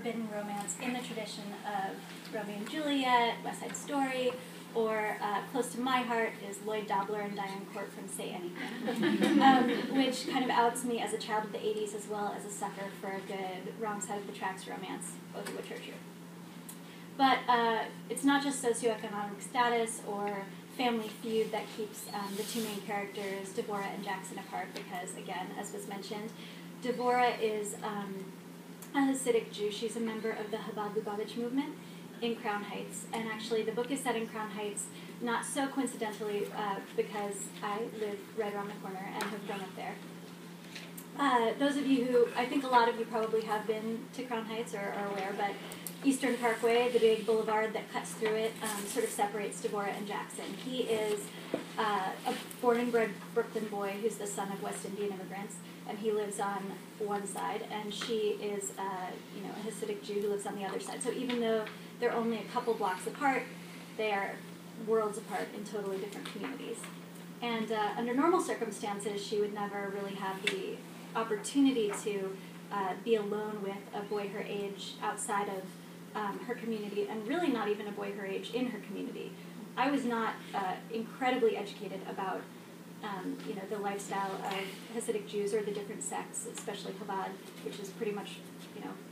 forbidden romance in the tradition of Romeo and Juliet, West Side Story, or close to my heart is Lloyd Dobler and Diane Court from Say Anything, which kind of outs me as a child of the 80s as well as a sucker for a good wrong side of the tracks romance, both of which are true. But it's not just socioeconomic status or family feud that keeps the two main characters, Devorah and Jackson, apart because, again, as was mentioned, Devorah is a Hasidic Jew. She's a member of the Chabad Lubavitch movement in Crown Heights, and actually the book is set in Crown Heights, not so coincidentally because I live right around the corner and have grown up there. Those of you who, I think a lot of you probably have been to Crown Heights or are aware, but Eastern Parkway, the big boulevard that cuts through it, sort of separates Devorah and Jackson. He is a born and bred Brooklyn boy who's the son of West Indian immigrants, and he lives on one side, and she is a Hasidic Jew who lives on the other side. So even though they're only a couple blocks apart, they are worlds apart in totally different communities. And under normal circumstances, she would never really have the opportunity to be alone with a boy her age outside of her community, and really not even a boy her age in her community. I was not incredibly educated about the lifestyle of Hasidic Jews or the different sects, especially Chabad, which is pretty much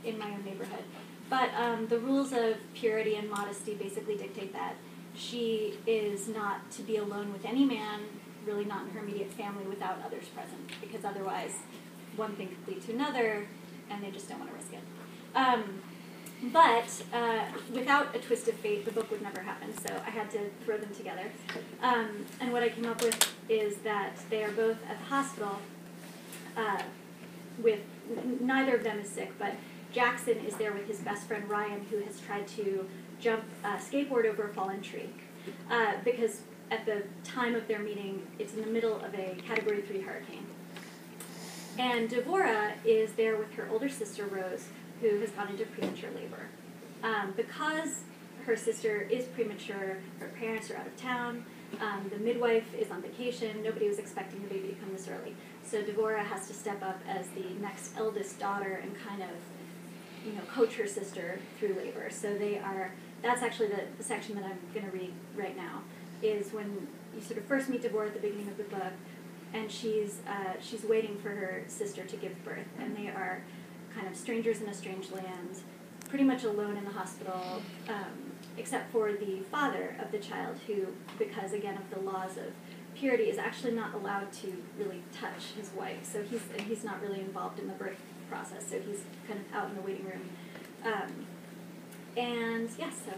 in my own neighborhood. But the rules of purity and modesty basically dictate that she is not to be alone with any man, really not in her immediate family, without others present, because otherwise one thing could lead to another, and they just don't want to risk it. But without a twist of fate, the book would never happen, so I had to throw them together. And what I came up with is that they are both at the hospital with, neither of them is sick, but Jackson is there with his best friend Ryan, who has tried to jump a skateboard over a fallen tree. Because at the time of their meeting, it's in the middle of a Category 3 hurricane. And Devorah is there with her older sister, Rose, who has gone into premature labor. Because her sister is premature, her parents are out of town, the midwife is on vacation, nobody was expecting the baby to come this early. So Devorah has to step up as the next eldest daughter and kind of, coach her sister through labor. So that's actually the section that I'm going to read right now, is when you sort of first meet Devorah at the beginning of the book, and she's waiting for her sister to give birth, and they are kind of strangers in a strange land, pretty much alone in the hospital, except for the father of the child, who, because again of the laws of purity, is actually not allowed to really touch his wife. So he's not really involved in the birth process. So he's kind of out in the waiting room. So